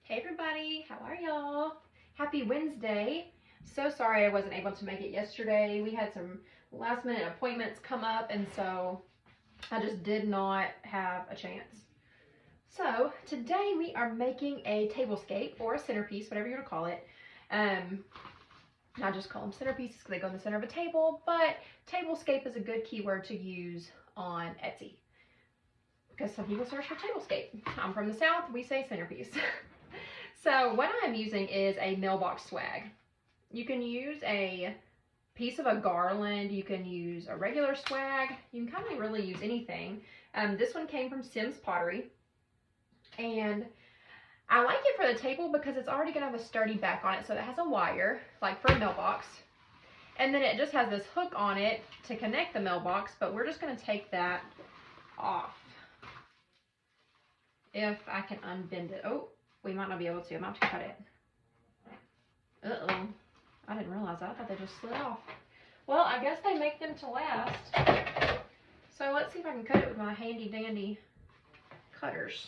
Hey everybody, how are y'all? Happy Wednesday. So sorry I wasn't able to make it yesterday. We had some last minute appointments come up and so I just did not have a chance. So today we are making a tablescape or a centerpiece, whatever you want to call it. I just call them centerpieces because they go in the center of a table, but tablescape is a good keyword to use on Etsy because some people search for tablescape. I'm from the South, we say centerpiece. So what I'm using is a mailbox swag. You can use a piece of a garland, you can use a regular swag, you can kind of really use anything. This one came from Sims Pottery, and I like it for the table because it's already going to have a sturdy back on it, so it has a wire, like for a mailbox. And then it just has this hook on it to connect the mailbox, but we're just going to take that off. If I can unbend it. Oh, we might not be able to. I'm going to have to cut it. Uh-oh. I didn't realize that. I thought they just slid off. Well, I guess they make them to last. So let's see if I can cut it with my handy dandy cutters.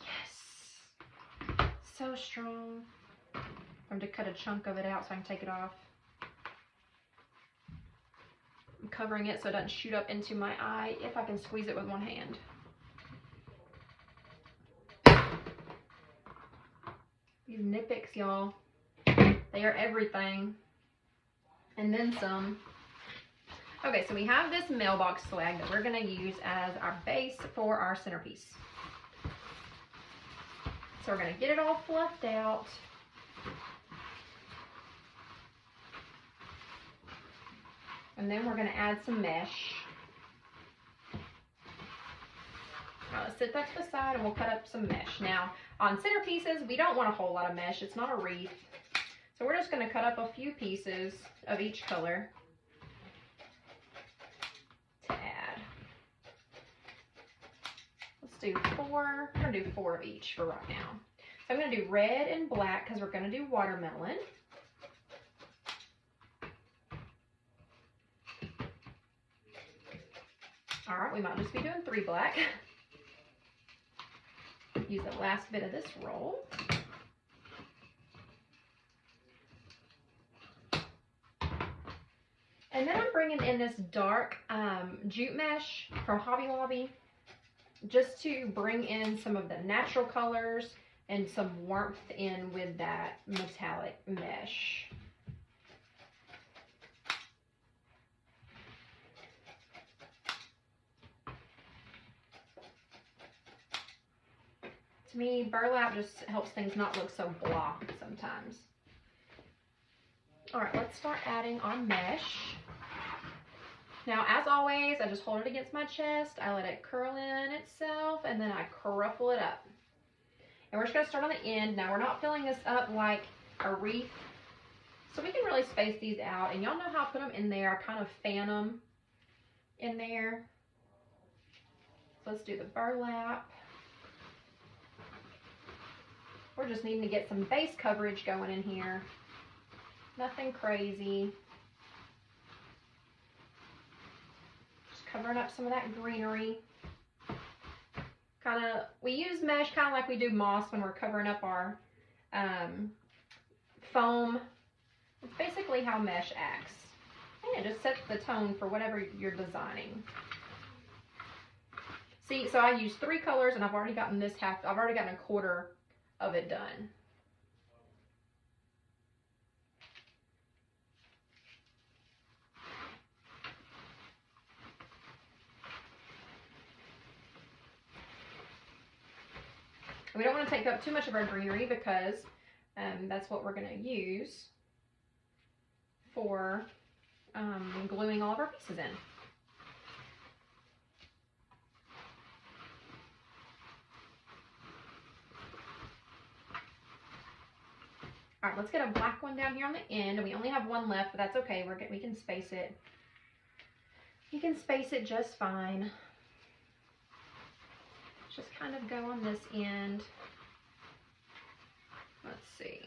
Yes. So strong. I'm going to cut a chunk of it out so I can take it off. I'm covering it so it doesn't shoot up into my eye if I can squeeze it with one hand. These Nippics, y'all, they are everything. And then some. Okay, so we have this mailbox swag that we're going to use as our base for our centerpiece. So we're going to get it all fluffed out. And then we're going to add some mesh. Now let's set that to the side and we'll cut up some mesh. Now, on centerpieces, we don't want a whole lot of mesh. It's not a wreath. So we're just going to cut up a few pieces of each color to add. Let's do 4. I'm going to do 4 of each for right now. So I'm going to do red and black because we're going to do watermelon. All right, we might just be doing 3 black. Use the last bit of this roll. And then I'm bringing in this dark jute mesh from Hobby Lobby just to bring in some of the natural colors and some warmth in with that metallic mesh. To me, burlap just helps things not look so blah sometimes. All right, let's start adding our mesh. Now, as always, I just hold it against my chest, I let it curl in itself, and then I ruffle it up. And we're just gonna start on the end. Now, we're not filling this up like a wreath, so we can really space these out. And y'all know how I put them in there. I kind of fan them in there. So let's do the burlap. We're just needing to get some base coverage going in here. Nothing crazy. Just covering up some of that greenery. We use mesh kind of like we do moss when we're covering up our foam. It's basically how mesh acts. And it just sets the tone for whatever you're designing. See, so I used 3 colors and I've already gotten this half, I've already gotten a quarter of it done. We don't want to take up too much of our greenery because that's what we're going to use for gluing all of our pieces in. All right, let's get a black one down here on the end, and we only have 1 left, but that's okay. We can space it. You can space it just fine. Just kind of go on this end. Let's see.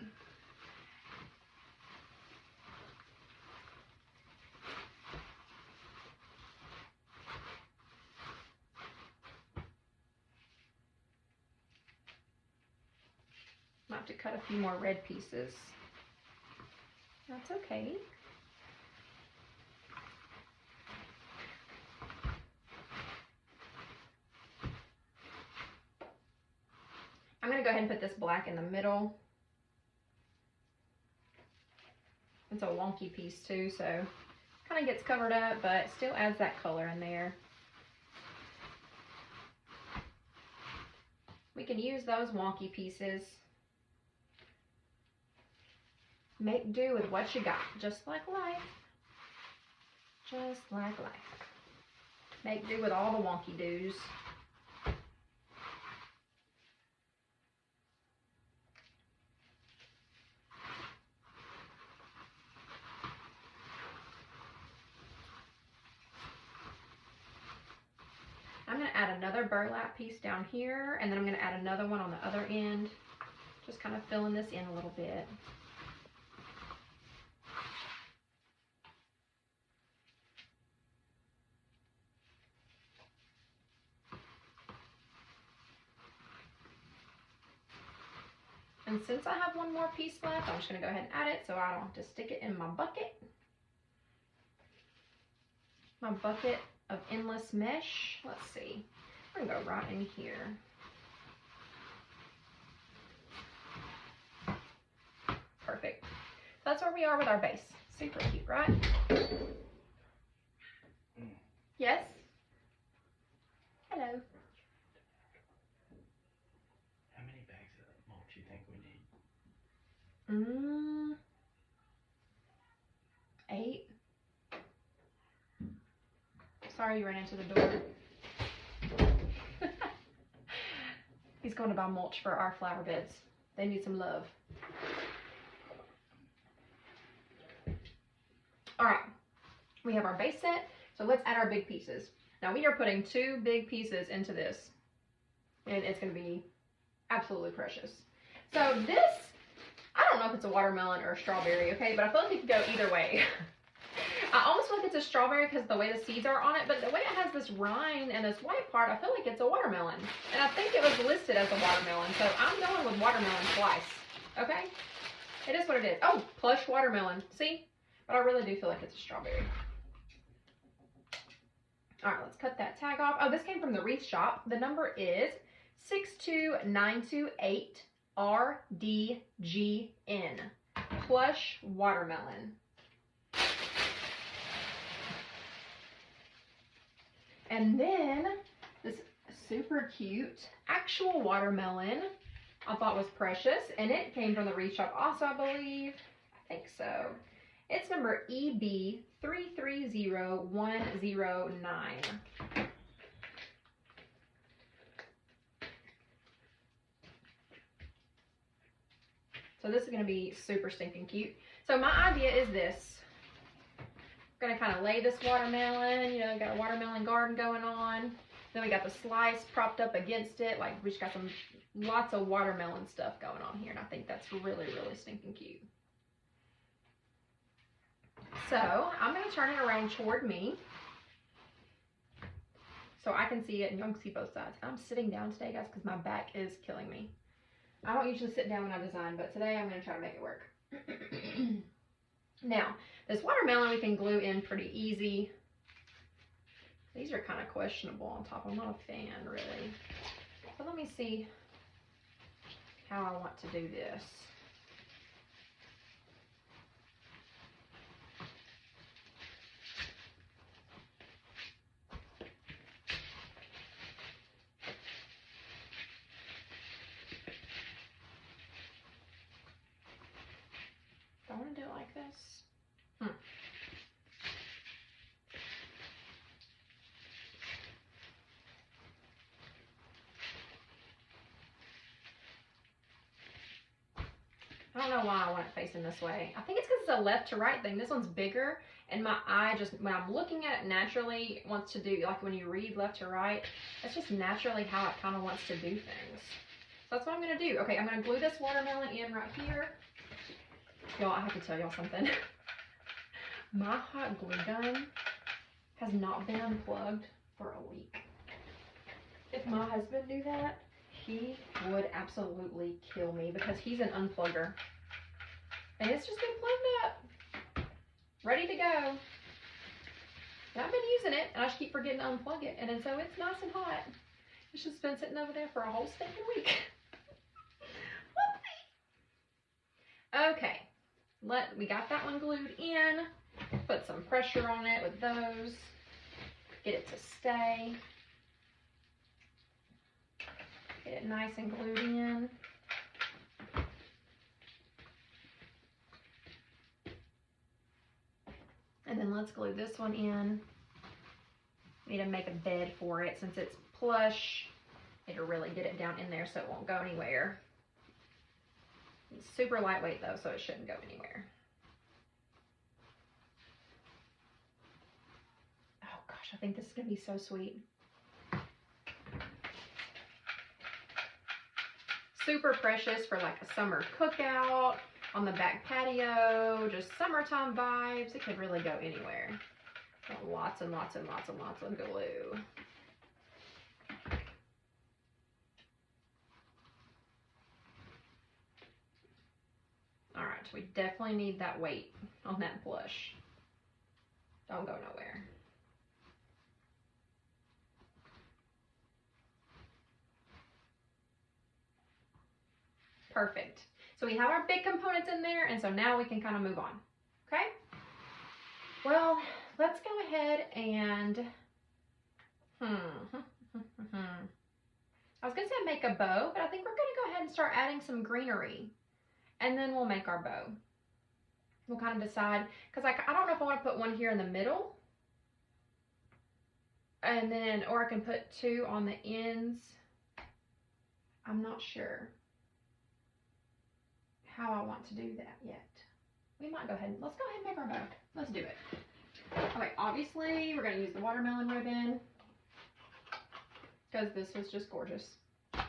I'll have to cut a few more red pieces. That's okay. I'm going to go ahead and put this black in the middle. It's a wonky piece too, so kind of gets covered up, but still adds that color in there. We can use those wonky pieces. Make do with what you got, just like life. Just like life. Make do with all the wonky doos. I'm going to add another burlap piece down here, and then I'm going to add another one on the other end. Just kind of filling this in a little bit. And since I have one more piece left, I'm just going to go ahead and add it so I don't have to stick it in my bucket. My bucket of endless mesh. Let's see. I'm going to go right in here. Perfect. That's where we are with our base. Super cute, right? Yes? Hello. How many bags of mulch do you think we need? 8. Sorry you ran into the door. He's going to buy mulch for our flower beds. They need some love. All right, we have our base set, so let's add our big pieces. Now we are putting 2 big pieces into this, and it's going to be absolutely precious. So this, I don't know if it's a watermelon or a strawberry, okay, but I feel like it could go either way. I almost feel like it's a strawberry because the way the seeds are on it, but the way it has this rind and this white part, I feel like it's a watermelon. And I think it was listed as a watermelon, so I'm going with watermelon twice, okay? It is what it is. Oh, plush watermelon, see? But I really do feel like it's a strawberry. All right, let's cut that tag off. Oh, this came from the wreath shop. The number is 62928RDGN. Plush watermelon. And then this super cute actual watermelon I thought was precious, and it came from the wreath shop also, I believe. I think so. It's number EB330109. So this is going to be super stinking cute. So my idea is this. I'm going to kind of lay this watermelon, you know, got a watermelon garden going on. Then we got the slice propped up against it. Like we just got lots of watermelon stuff going on here. And I think that's really, really stinking cute. So I'm going to turn it around toward me so I can see it and you can see both sides. I'm sitting down today, guys, because my back is killing me. I don't usually sit down when I design, but today I'm going to try to make it work. Now, this watermelon we can glue in pretty easy. These are kind of questionable on top. I'm not a fan, really. So let me see how I want to do this. Do I want to do it like this? I don't know why I want it facing this way. I think it's because it's a left to right thing. This one's bigger, and my eye just, when I'm looking at it naturally, wants to do, like when you read left to right, that's just naturally how it kind of wants to do things. So that's what I'm going to do. Okay, I'm going to glue this watermelon in right here. Y'all, I have to tell y'all something. My hot glue gun has not been unplugged for a week. If my husband knew that, He would absolutely kill me because he's an unplugger. And it's just been plugged up. Ready to go. And I've been using it, and I just keep forgetting to unplug it. And then so it's nice and hot. It's just been sitting over there for a whole stinking week. Okay. We got that one glued in. Put some pressure on it with those. Get it to stay. Get it nice and glued in. And then let's glue this one in. Need to make a bed for it since it's plush. Need to really get it down in there so it won't go anywhere. It's super lightweight though, so it shouldn't go anywhere. Oh gosh, I think this is gonna be so sweet. Super precious for like a summer cookout, on the back patio, just summertime vibes. It could really go anywhere. Got lots and lots and lots and lots of glue. All right, we definitely need that weight on that blush. Don't go nowhere. Perfect. So we have our big components in there, and so now we can kind of move on, okay? Well, let's go ahead and, I was gonna say make a bow, but I think we're gonna go ahead and start adding some greenery, and then we'll make our bow. We'll kind of decide, because I don't know if I want to put one here in the middle, and then, or I can put two on the ends. I'm not sure how I want to do that yet. We might go ahead and, let's go ahead and make our bow. Let's do it. Okay, obviously we're gonna use the watermelon ribbon because this was just gorgeous. I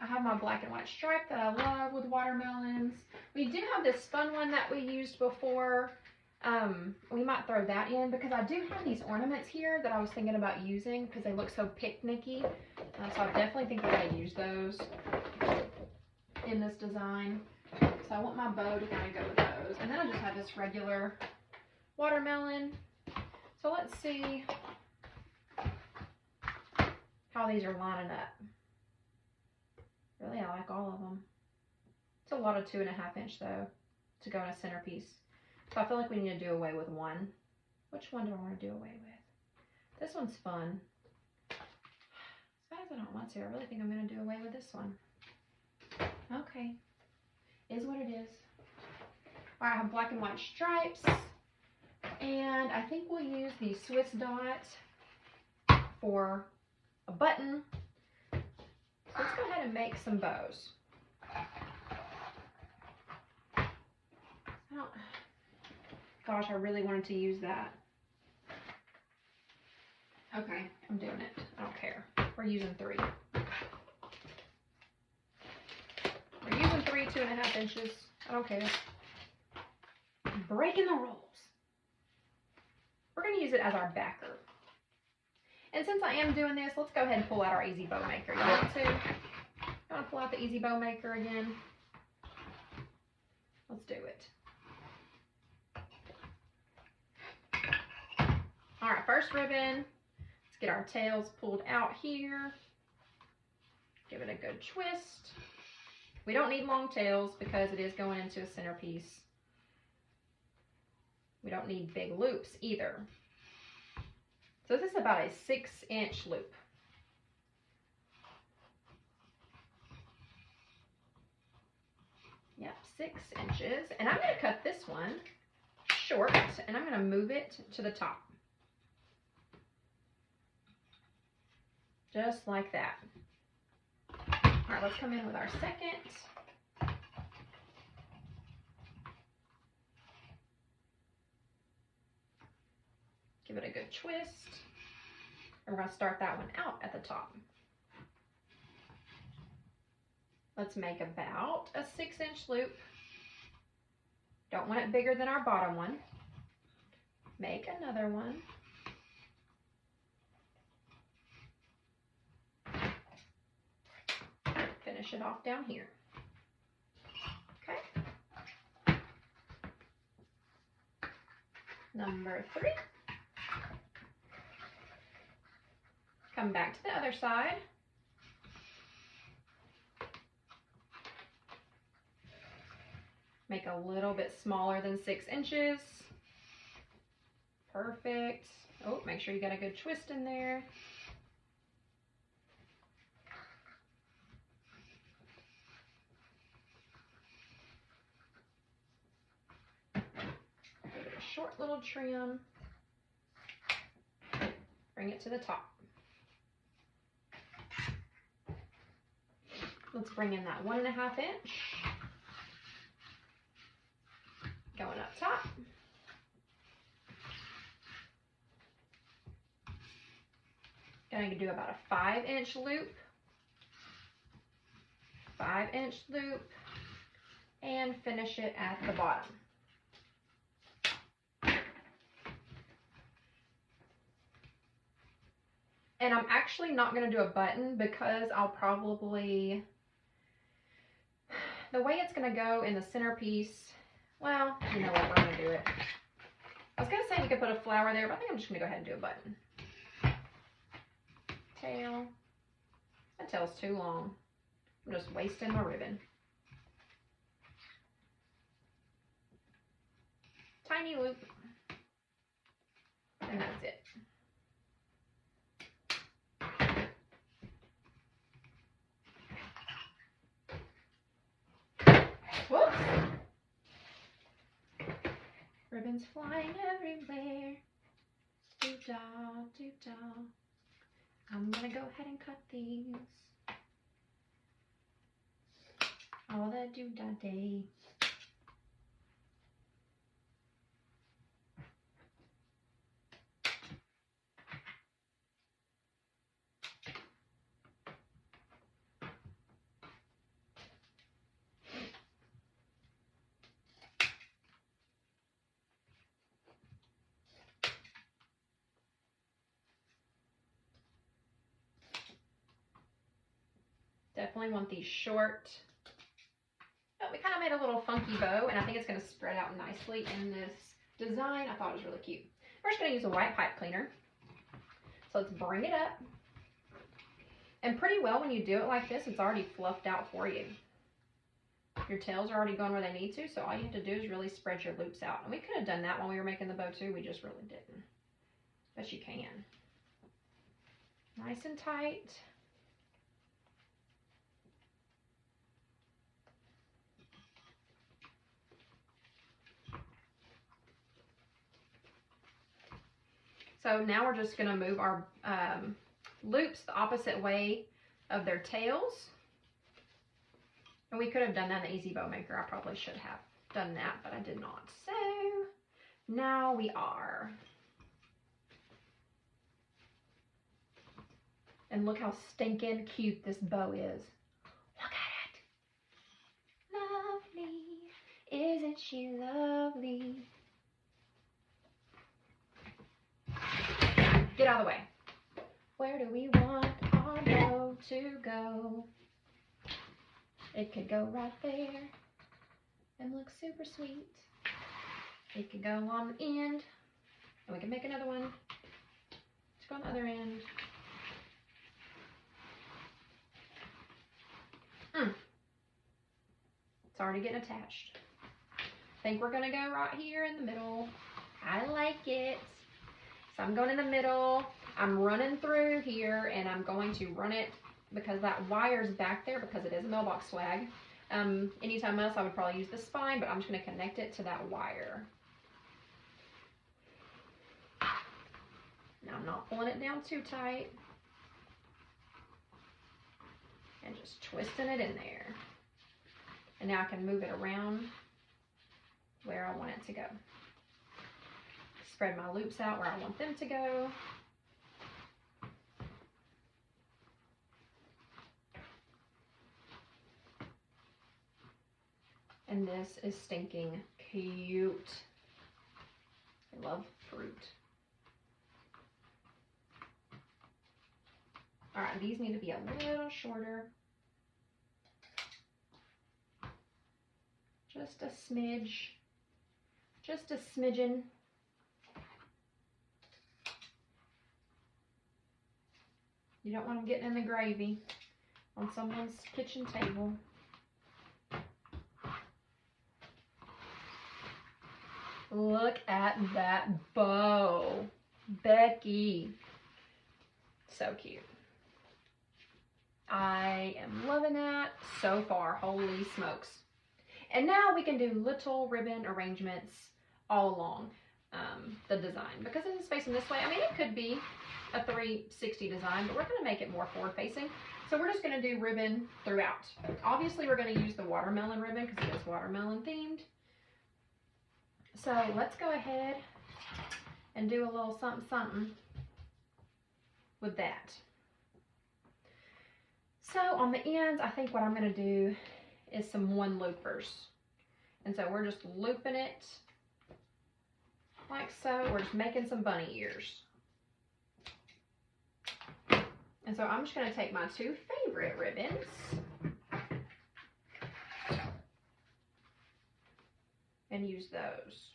have my black and white stripe that I love with watermelons. We do have this fun one that we used before. We might throw that in because I do have these ornaments here that I was thinking about using because they look so picnicky. So I definitely think we're gonna use those in this design. So I want my bow to kind of go with those. And then I just have this regular watermelon. So let's see how these are lining up. Really, I like all of them. It's a lot of 2.5 inch though to go in a centerpiece. So I feel like we need to do away with one. Which one do I want to do away with? This one's fun. As bad as I don't want to, I really think I'm going to do away with this one. Okay, is what it is. All right, I have black and white stripes, and I think we'll use the Swiss dot for a button. Let's go ahead and make some bows. Gosh, I really wanted to use that. Okay, I'm doing it. I don't care. We're using 3. We're using 3 2.5 inches. I don't care. I'm breaking the rules. We're going to use it as our backer. And since I am doing this, let's go ahead and pull out our Easy Bow Maker. You want to? You want to pull out the Easy Bow Maker again? Let's do it. All right, first ribbon. Let's get our tails pulled out here. Give it a good twist. We don't need long tails because it is going into a centerpiece. We don't need big loops either. So this is about a 6-inch loop. Yep, 6 inches. And I'm going to cut this one short, and I'm going to move it to the top. Just like that. All right, let's come in with our second. Give it a good twist. And we're going to start that one out at the top. Let's make about a 6-inch loop. Don't want it bigger than our bottom one. Make another one. finish it off down here. Okay. Number 3. Come back to the other side. Make a little bit smaller than 6 inches. Perfect. Oh, make sure you got a good twist in there. Give it a short little trim. Bring it to the top. Let's bring in that 1.5 inch. Going up top. Gonna do about a 5-inch loop. 5-inch loop. And finish it at the bottom. And I'm actually not going to do a button because I'll probably, the way it's going to go in the centerpiece, well, you know what, we're going to do it. I was going to say we could put a flower there, but I think I'm just going to go ahead and do a button. Tail. That tail's too long. I'm just wasting my ribbon. Tiny loop. And that's it. Whoops. Ribbons flying everywhere. Do-da, do-da. I'm gonna go ahead and cut these. All the do-da day. Definitely want these short. Oh, we kind of made a little funky bow, and I think it's going to spread out nicely in this design. I thought it was really cute. We're just going to use a white pipe cleaner. So let's bring it up. And pretty well when you do it like this, it's already fluffed out for you. Your tails are already going where they need to, so all you have to do is really spread your loops out. And we could have done that when we were making the bow too, we just really didn't. But you can. Nice and tight. So now we're just going to move our loops the opposite way of their tails. And we could have done that in the Easy Bow Maker. I probably should have done that, but I did not. So now we are. And look how stinking cute this bow is. Look at it. Lovely. Isn't she lovely? Get out of the way. Where do we want our bow to go? It could go right there and look super sweet. It could go on the end, and we can make another one to go on the other end. It's already getting attached. I think we're gonna go right here in the middle. I like it. So I'm going in the middle. I'm running through here, and I'm going to run it because that wire's back there because it is a mailbox swag. Anytime else, I would probably use the spine, but I'm just going to connect it to that wire. Now I'm not pulling it down too tight. And just twisting it in there. And now I can move it around where I want it to go. Spread my loops out where I want them to go. And this is stinking cute. I love fruit. All right, these need to be a little shorter. Just a smidge. Just a smidgen. You don't want them getting in the gravy on someone's kitchen table. Look at that bow. Becky. So cute. I am loving that so far. Holy smokes. And now we can do little ribbon arrangements all along the design. Because of the spacing this way, I mean, it could be a 360 design, but we're going to make it more forward facing. So we're just going to do ribbon throughout. Obviously, we're going to use the watermelon ribbon because it is watermelon themed. So let's go ahead and do a little something something with that. So on the ends, I think what I'm going to do is some one loopers. And so we're just looping it like so. We're just making some bunny ears. And so I'm just going to take my two favorite ribbons and use those.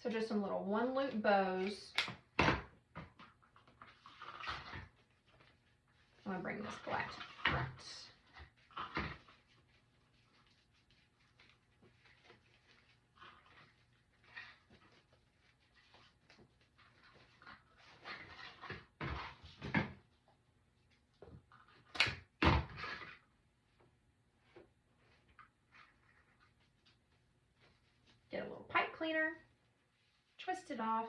So just some little one loop bows. I'm going to bring this black to front. Get a little pipe cleaner. Twist it off.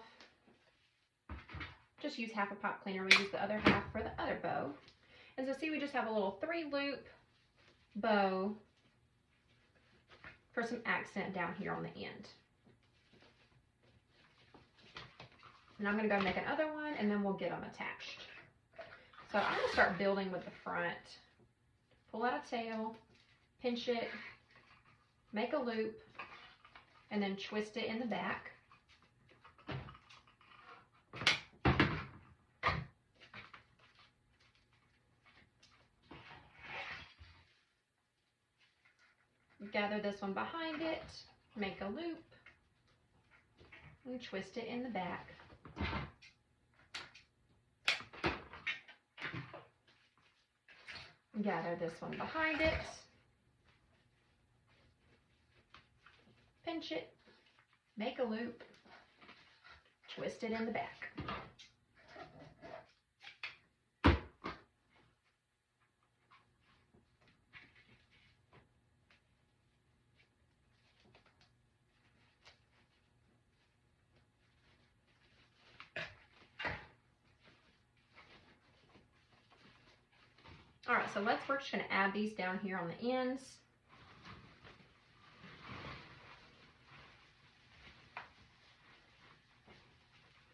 Just use half a pipe cleaner. We use the other half for the other bow. And so see, we just have a little 3-loop bow for some accent down here on the end. And I'm going to go make another one and then we'll get them attached. So I'm going to start building with the front. Pull out a tail, pinch it, make a loop, and then twist it in the back. Gather this one behind it, make a loop, and twist it in the back. Gather this one behind it, pinch it, make a loop, twist it in the back. All right, so we're just going to add these down here on the ends.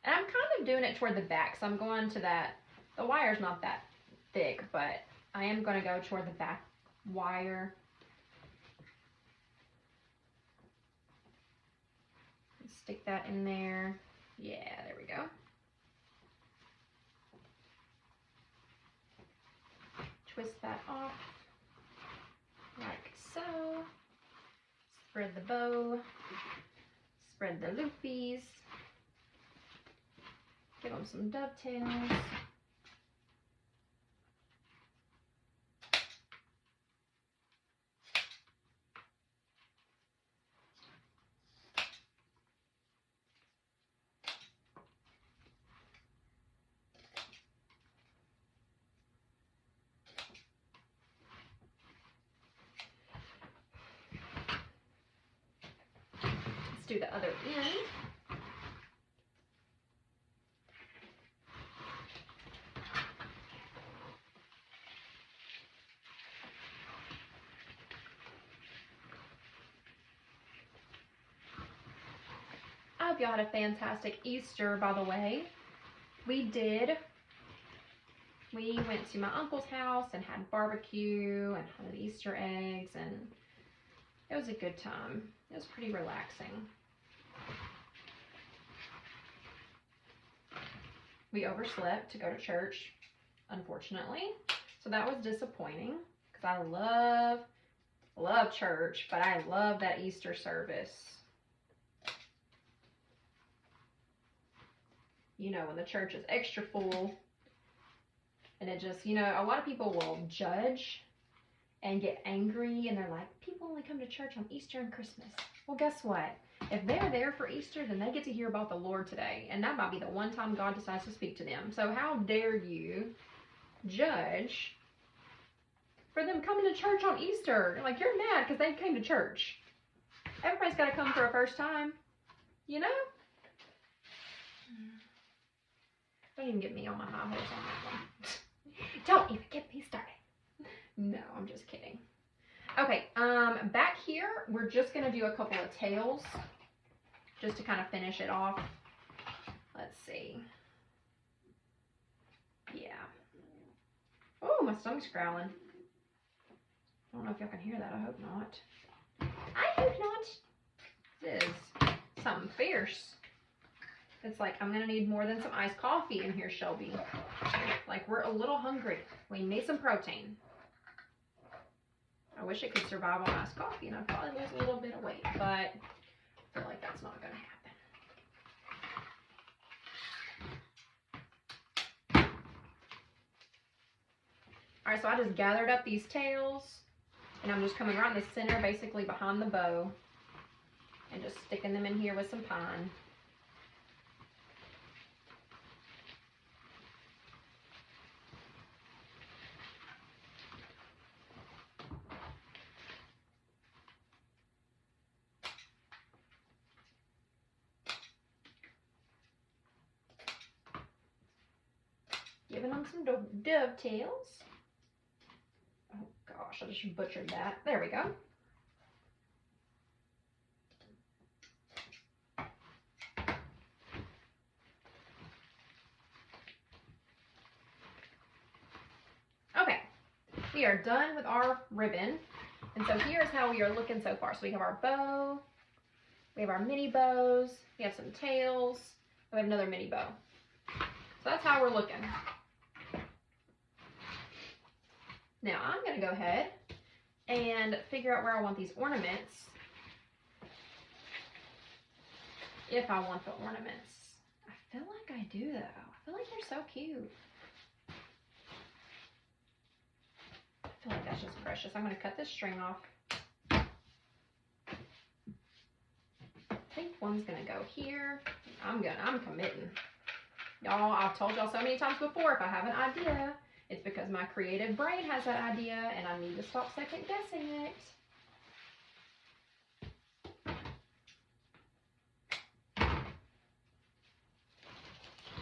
And I'm kind of doing it toward the back, so I'm going to that, the wire's not that thick, but I am going to go toward the back wire. Stick that in there. Yeah, there we go. Twist that off like so. Spread the bow, spread the loopies, give them some dovetails. Do the other end. I hope y'all had a fantastic Easter, by the way. We did. We went to my uncle's house and had barbecue and had Easter eggs, and it was a good time. It was pretty relaxing. We overslept to go to church, unfortunately. So that was disappointing because I love church, but I love that Easter service. You know, when the church is extra full and it just, you know, a lot of people will judge and get angry and they're like, people only come to church on Easter and Christmas. Well, guess what? If they're there for Easter, then they get to hear about the Lord today. And that might be the one time God decides to speak to them. So how dare you judge for them coming to church on Easter? Like, you're mad because they came to church. Everybody's got to come for a first time, you know? Don't even get me on my high horse on that one. Don't even get me started. No, I'm just kidding. Okay, back here, we're just going to do a couple of tails just to kind of finish it off. Let's see. Yeah. Oh, my stomach's growling. I don't know if y'all can hear that. I hope not. I hope not. This is something fierce. It's like, I'm going to need more than some iced coffee in here, Shelby. Like, we're a little hungry. We need some protein. I wish it could survive on iced coffee, and I'd probably lose a little bit of weight, but I feel like that's not going to happen. All right, so I just gathered up these tails, and I'm just coming right in the center, basically behind the bow, and just sticking them in here with some pine. Giving them some dovetails. Oh gosh, I just butchered that. There we go. Okay, we are done with our ribbon. And so here's how we are looking so far. So we have our bow, we have our mini bows, we have some tails, and we have another mini bow. So that's how we're looking. Now I'm going to go ahead and figure out where I want these ornaments. If I want the ornaments. I feel like I do though. I feel like they're so cute. I feel like that's just precious. I'm going to cut this string off. I think one's going to go here. I'm committing. Y'all, I've told y'all so many times before, if I have an idea, it's because my creative brain has that idea and I need to stop second guessing it.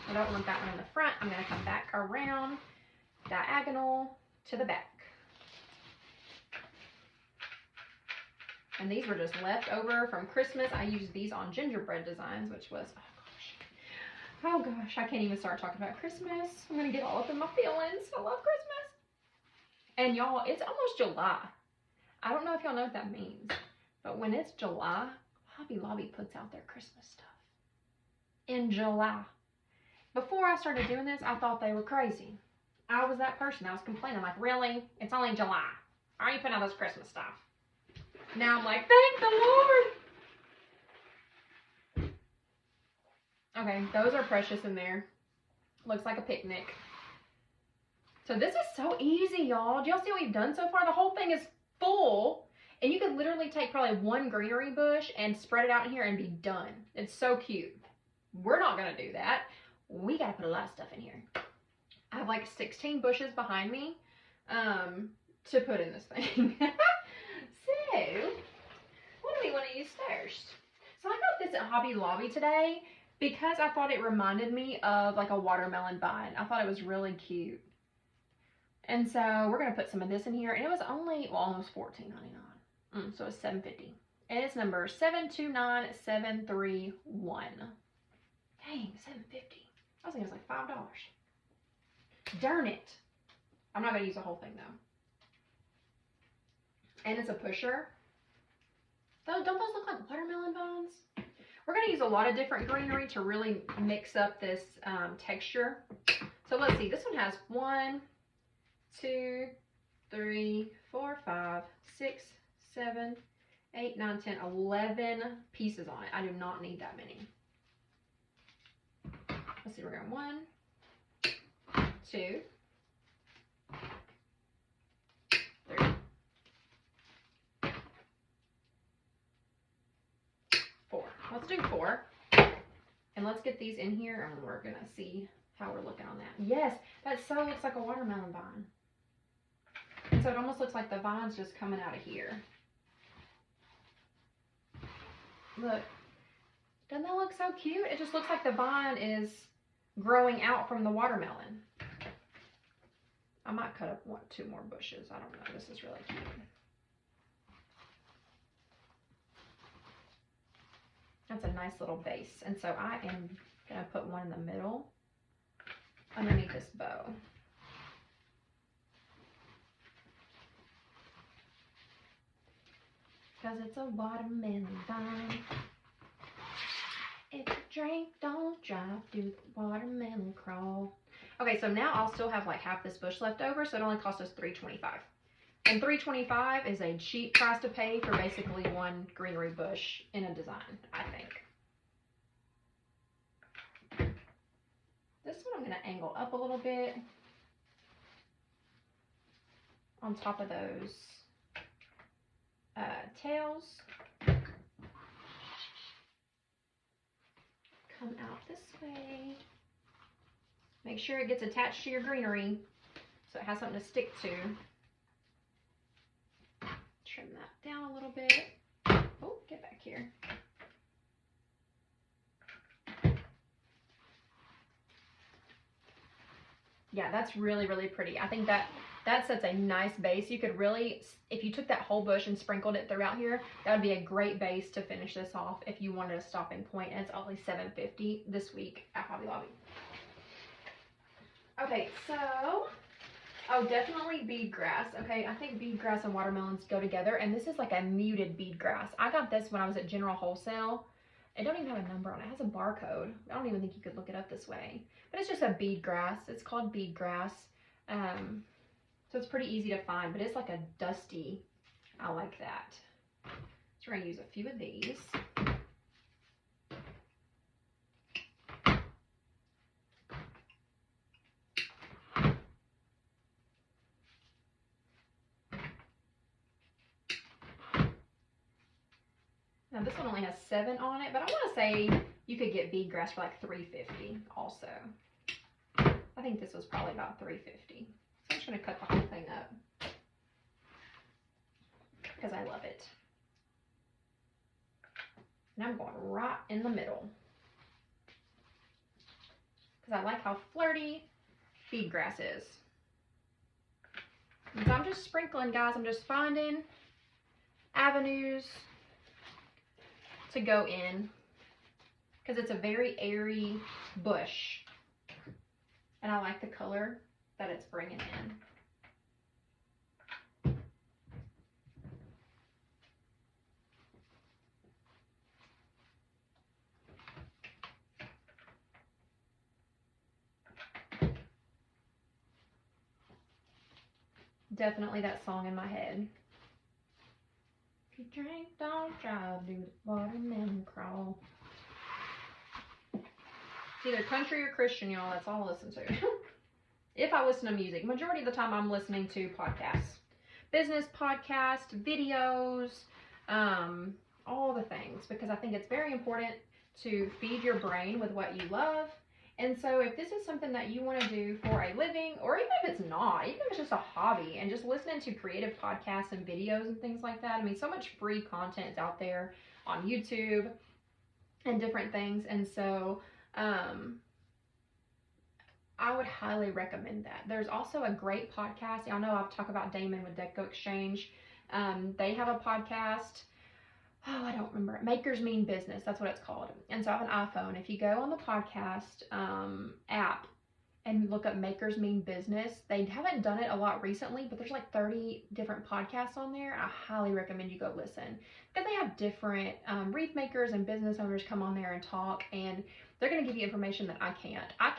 I don't want that one in the front. I'm going to come back around diagonal to the back. And these were just left over from Christmas. I used these on gingerbread designs, which was, oh gosh, I can't even start talking about Christmas. I'm going to get all up in my feelings. I love Christmas. And y'all, it's almost July. I don't know if y'all know what that means, but when it's July, Hobby Lobby puts out their Christmas stuff in July. Before I started doing this, I thought they were crazy. I was that person. I was complaining, like, really? It's only July. Why are you putting out this Christmas stuff? Now I'm like, thank the Lord. Okay, those are precious in there. Looks like a picnic. So this is so easy, y'all. Do y'all see what we've done so far? The whole thing is full. And you could literally take probably one greenery bush and spread it out in here and be done. It's so cute. We're not going to do that. We got to put a lot of stuff in here. I have like 16 bushes behind me to put in this thing. So, what do we want to use first? So I got this at Hobby Lobby today because I thought it reminded me of like a watermelon vine. I thought it was really cute. And so we're going to put some of this in here. And it was only, well, almost $14.99. So it's $7.50. And it's number 729731. Dang, $7.50. I was thinking it was like $5. Darn it. I'm not going to use the whole thing though. And it's a pusher. Don't those look like watermelon vines? We're going to use a lot of different greenery to really mix up this texture. So let's see, this one has 1, 2, 3, 4, 5, 6, 7, 8, 9, 10, 11 pieces on it. I do not need that many. Let's see, we're going 1, 2, 3, 4. Let's do 4. And let's get these in here and we're gonna see how we're looking on that. Yes, that so looks like a watermelon vine. And so it almost looks like the vine's just coming out of here. Look, doesn't that look so cute? It just looks like the vine is growing out from the watermelon. I might cut up 1, 2 more bushes. I don't know. This is really cute. That's a nice little base. And so I am going to put one in the middle underneath this bow. Because it's a watermelon vine. If you drink, don't drive, do the watermelon crawl. Okay, so now I'll still have like half this bush left over, so it only cost us $3.25. And $3.25 is a cheap price to pay for basically one greenery bush in a design, I think. This one I'm going to angle up a little bit on top of those tails. Come out this way. Make sure it gets attached to your greenery so it has something to stick to. Trim that down a little bit. Oh, get back here. Yeah, that's really, really pretty. I think that sets a nice base. You could really, if you took that whole bush and sprinkled it throughout here, that would be a great base to finish this off if you wanted a stopping point. And it's only $7.50 this week at Hobby Lobby. Okay, so, oh, definitely bead grass. Okay, I think bead grass and watermelons go together, and this is like a muted bead grass. I got this when I was at General Wholesale. It don't even have a number on it. It has a barcode. I don't even think you could look it up this way. But it's just a bead grass. It's called bead grass. So it's pretty easy to find, but it's like a dusty. I like that. So we're going to use a few of these. Now this one only has 7 on it, but I want to say you could get bead grass for like $3.50 also. I think this was probably about $3.50. So I'm just going to cut the whole thing up because I love it. And I'm going right in the middle because I like how flirty bead grass is. And so I'm just sprinkling, guys. I'm just finding avenues to go in because it's a very airy bush and I like the color that it's bringing in. Definitely that song in my head. If you drink, don't drive, do the watermelon crawl. It's either country or Christian, y'all. That's all I listen to. If I listen to music, majority of the time I'm listening to podcasts. Business podcasts, videos, all the things. Because I think it's very important to feed your brain with what you love. And so if this is something that you want to do for a living, or even if it's not, even if it's just a hobby, and just listening to creative podcasts and videos and things like that. I mean, so much free content is out there on YouTube and different things. And so I would highly recommend that. There's also a great podcast. Y'all know I've talked about Damon with Deco Exchange. They have a podcast. Oh, I don't remember. Makers Mean Business. That's what it's called. And so I have an iPhone. If you go on the podcast app and look up Makers Mean Business. They haven't done it a lot recently, but there's like 30 different podcasts on there. I highly recommend you go listen, because they have different wreath makers and business owners come on there and talk, and they're going to give you information that I can't. I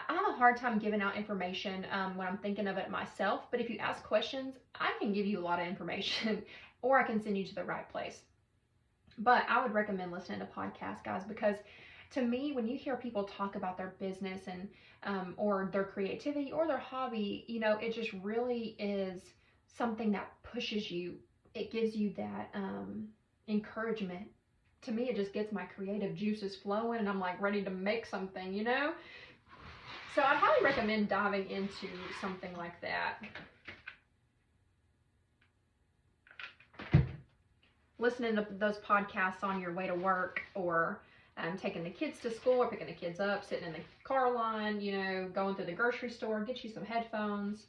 have a hard time giving out information when I'm thinking of it myself, but if you ask questions, I can give you a lot of information or I can send you to the right place. But I would recommend listening to podcasts, guys, because to me, when you hear people talk about their business and or their creativity or their hobby, you know, it just really is something that pushes you. It gives you that encouragement. To me, it just gets my creative juices flowing, and I'm like ready to make something, you know? So I highly recommend diving into something like that. Listening to those podcasts on your way to work, or taking the kids to school, or picking the kids up, sitting in the car line, you know, going through the grocery store, get you some headphones.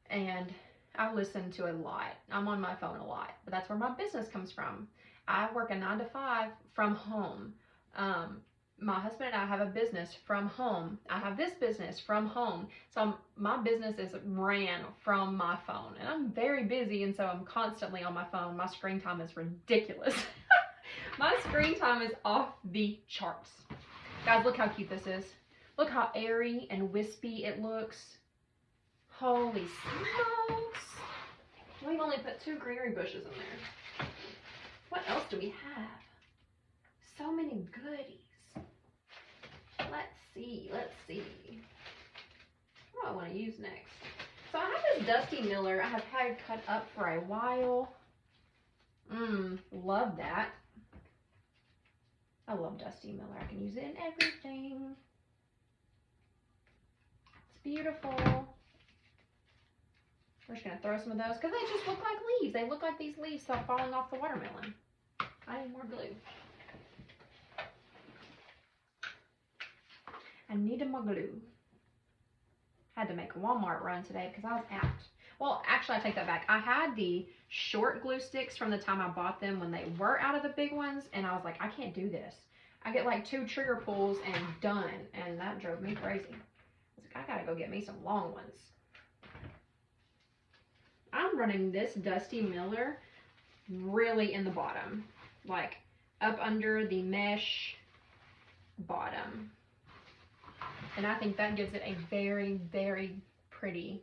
And I listen to a lot. I'm on my phone a lot, but that's where my business comes from. I work a 9 to 5 from home. My husband and I have a business from home. I have this business from home. So my business is ran from my phone, and I'm very busy, and so I'm constantly on my phone. My screen time is ridiculous. My screen time is off the charts. Guys, look how cute this is. Look how airy and wispy it looks. Holy smokes. We've only put 2 greenery bushes in there. What else do we have? So many goodies. Let's see. What do I want to use next? So I have this Dusty Miller I have had cut up for a while. Love that. I love Dusty Miller. I can use it in everything. It's beautiful. We're just going to throw some of those because they just look like leaves. They look like these leaves falling off the watermelon. I need more glue. I needed more glue. Had to make a Walmart run today because I was out. Well, actually, I take that back. I had the short glue sticks from the time I bought them when they were out of the big ones, and I was like, I can't do this. I get like 2 trigger pulls and done, and that drove me crazy. I was like, I gotta go get me some long ones. I'm running this Dusty Miller really in the bottom, like up under the mesh bottom. And I think that gives it a very, very pretty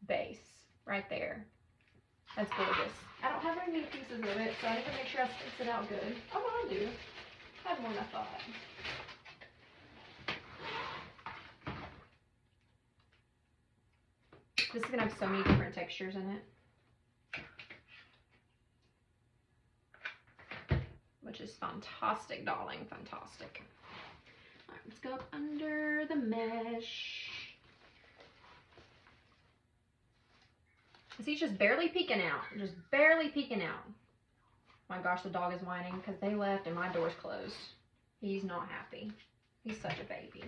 base right there. That's gorgeous. I don't have very many pieces of it, so I need to make sure I space it out good. Oh, well, I do. I have more than I thought. This is going to have so many different textures in it. Which is fantastic, darling. Fantastic. Alright, let's go up under the mesh. See, it's just barely peeking out. Just barely peeking out. My gosh, the dog is whining because they left and my door's closed. He's not happy. He's such a baby.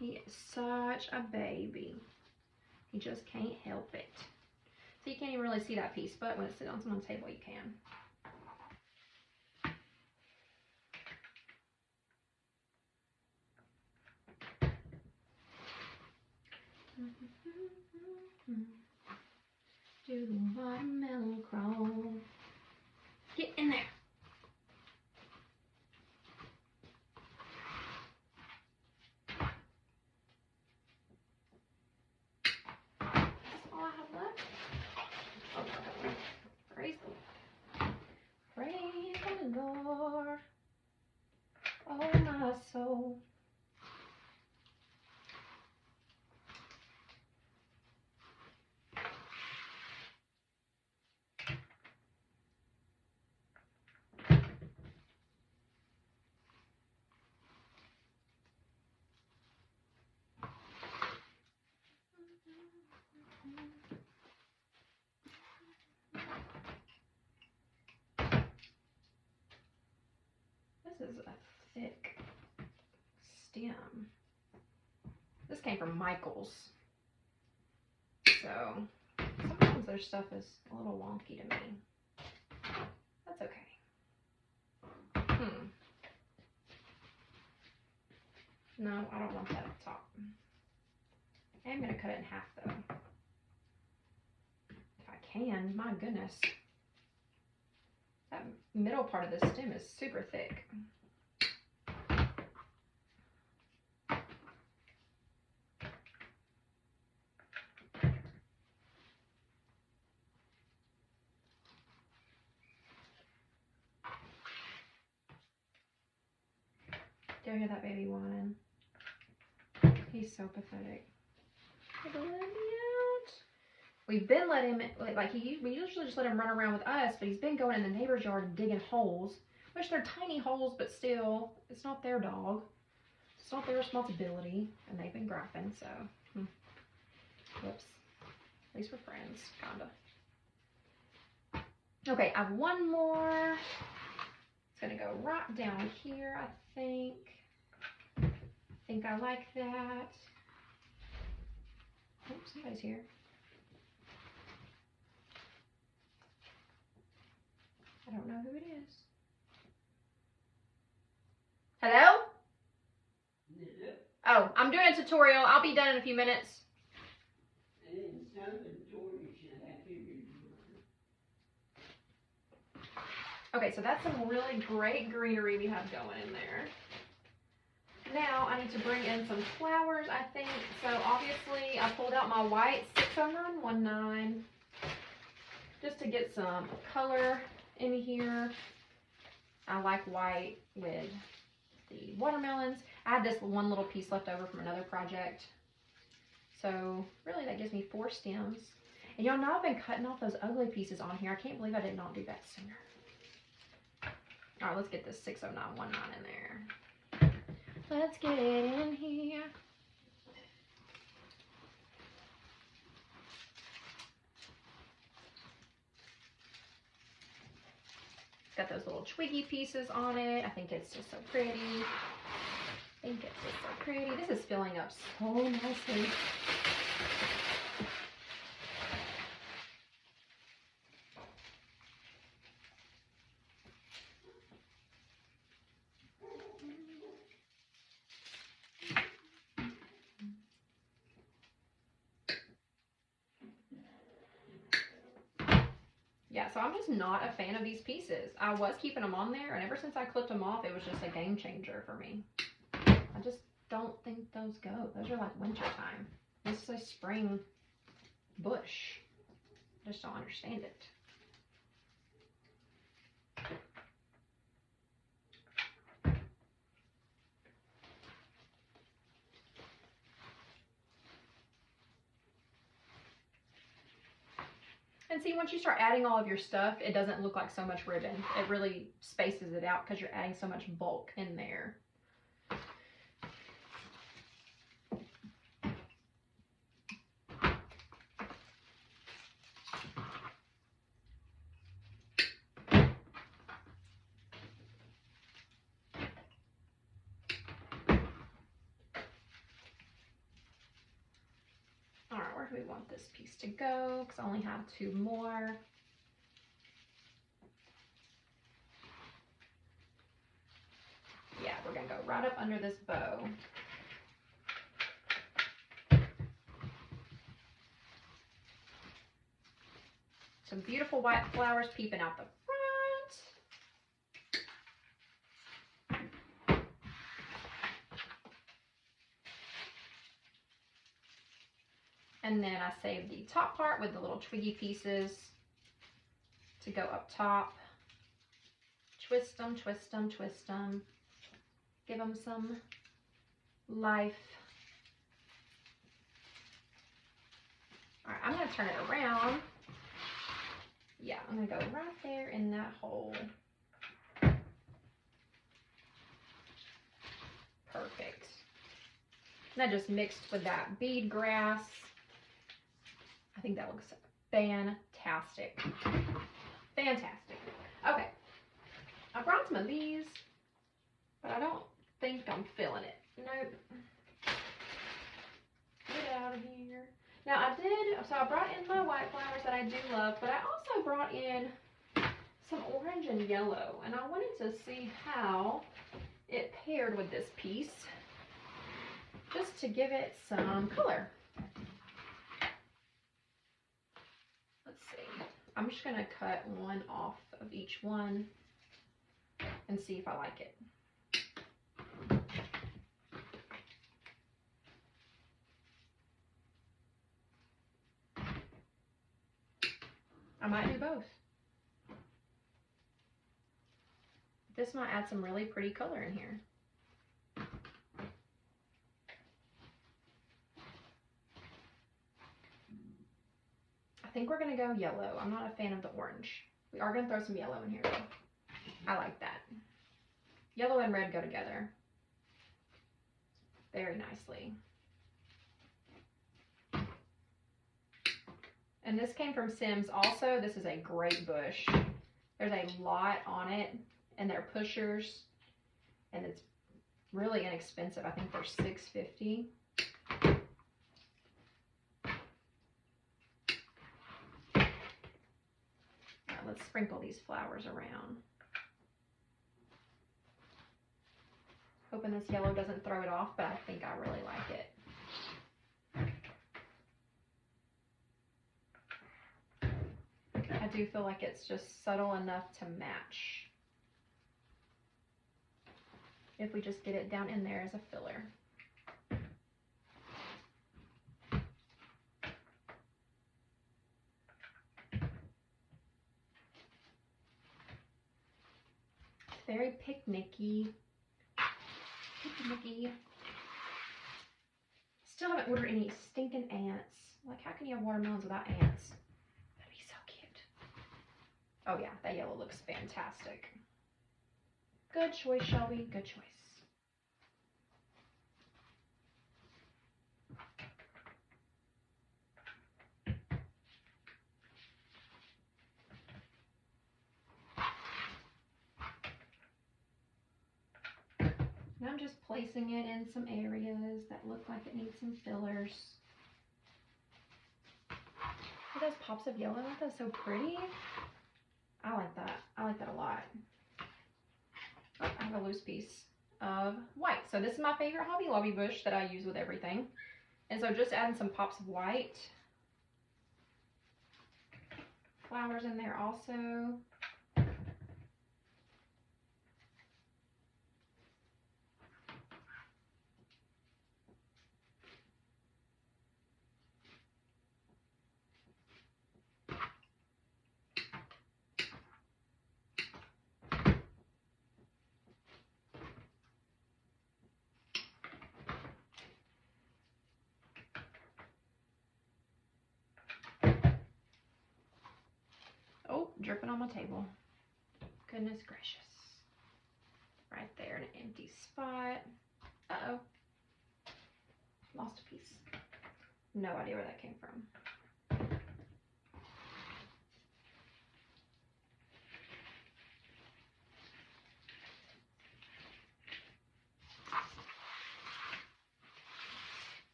He is such a baby. He just can't help it. So you can't even really see that piece, but when it's sitting on someone's table, you can. Do the watermelon crawl. Get in there. That's all I have left. Oh, praise the Lord. Praise the Lord. Oh, my soul. This is a thick stem. This came from Michael's. So sometimes their stuff is a little wonky to me. That's okay. No, I don't want that up top. I am going to cut it in half though. If I can, my goodness. That middle part of the stem is super thick. Do you hear that baby whining? He's so pathetic. Let me out. We've been letting him, we usually just let him run around with us, but he's been going in the neighbor's yard and digging holes. Which they're tiny holes, but still, it's not their dog. It's not their responsibility. And they've been griping, so. Whoops. At least we're friends, kinda. Okay, I have one more. It's gonna go right down here, I think. I think I like that. Oh, somebody's here. I don't know who it is. Hello? Yeah. Oh, I'm doing a tutorial. I'll be done in a few minutes. Okay, so that's some really great greenery we have going in there. Now I need to bring in some flowers, I think. So obviously I pulled out my white 60919 just to get some color in here. I like white with the watermelons. I had this one little piece left over from another project. So really that gives me 4 stems. And y'all know I've been cutting off those ugly pieces on here. I can't believe I did not do that sooner. All right, let's get this 60919 in there. Let's get it in here. Got those little twiggy pieces on it. I think it's just so pretty. This is filling up so nicely. Yeah, so I'm just not a fan of these pieces. I was keeping them on there, and ever since I clipped them off, it was just a game changer for me. I just don't think those go. Those are like winter time. This is a spring bush. I just don't understand it. And see, once you start adding all of your stuff, it doesn't look like so much ribbon. It really spaces it out because you're adding so much bulk in there. All right, where do we want this piece to go? Because I only have 2 more. Yeah, we're gonna go right up under this bow. Some beautiful white flowers peeping out the front. And then I saved the top part with the little twiggy pieces to go up top. Twist them, twist them, twist them. Give them some life. All right, I'm gonna turn it around. Yeah, I'm gonna go right there in that hole. Perfect. And that just mixed with that bead grass. I think that looks fantastic. Fantastic. Okay. I brought some of these, but I don't think I'm feeling it. Nope. Get out of here. Now I brought in my white flowers that I do love, but I also brought in some orange and yellow, and I wanted to see how it paired with this piece. just to give it some color. Let's see. I'm just gonna cut one off of each one and see if I like it. I might do both. This might add some really pretty color in here. I think we're gonna go yellow. I'm not a fan of the orange. We are gonna throw some yellow in here though. I like that. Yellow and red go together very nicely. And this came from Sims also. This is a great bush. There's a lot on it, and they're pushers, and it's really inexpensive. I think they're $6.50. Let's sprinkle these flowers around. Hoping this yellow doesn't throw it off, but I think I really like it. I do feel like it's just subtle enough to match. If we just get it down in there as a filler. Very picnicky. Still haven't ordered any stinking ants. Like, how can you have watermelons without ants? That'd be so cute. Oh yeah, that yellow looks fantastic. Good choice, Shelby. Good choice. Now I'm just placing it in some areas that look like it needs some fillers. Look at those pops of yellow. That's so pretty. I like that. I like that a lot. Oh, I have a loose piece of white. So this is my favorite Hobby Lobby bush that I use with everything. And so just adding some pops of white. Flowers in there also. Oh, dripping on my table. Goodness gracious. Right there, an empty spot. Uh-oh. Lost a piece. No idea where that came from.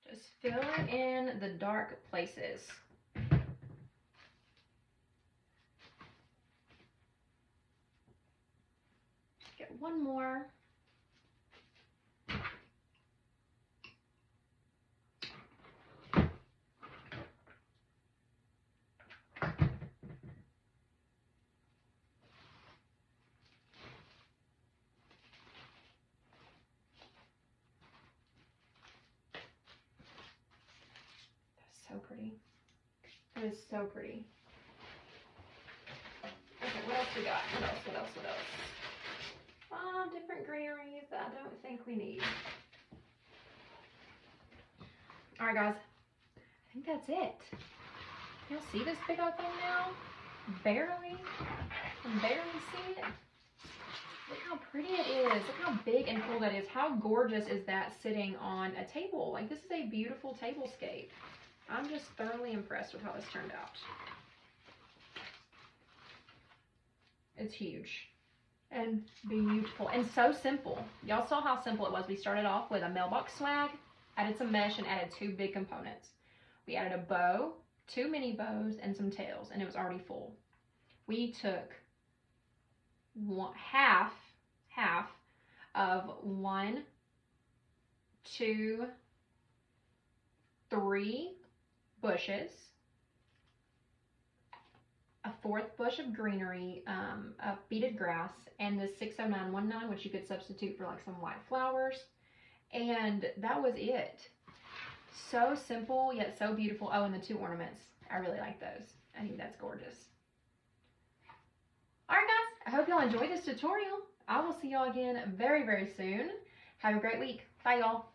Just filling in the dark places. Get one more. So pretty. That is so pretty. Okay, what else we got? What else? Different greeneries that I don't think we need. Alright guys, I think that's it. Y'all see this big old thing now? Barely. I can barely see it. Look how pretty it is. Look how big and cool that is. How gorgeous is that sitting on a table? Like, this is a beautiful tablescape. I'm just thoroughly impressed with how this turned out. It's huge and beautiful and so simple. Y'all saw how simple it was. We started off with a mailbox swag, added some mesh, and added two big components. We added a bow, 2 mini bows, and some tails, and it was already full. We took half of 1, 2, 3 bushes, a 4th bush of greenery, of beaded grass, and the 60919, which you could substitute for like some white flowers, and that was it. So simple yet so beautiful. Oh, and the 2 ornaments. I really like those. I think that's gorgeous. Alright guys, I hope y'all enjoyed this tutorial. I will see y'all again very, very soon. Have a great week. Bye y'all.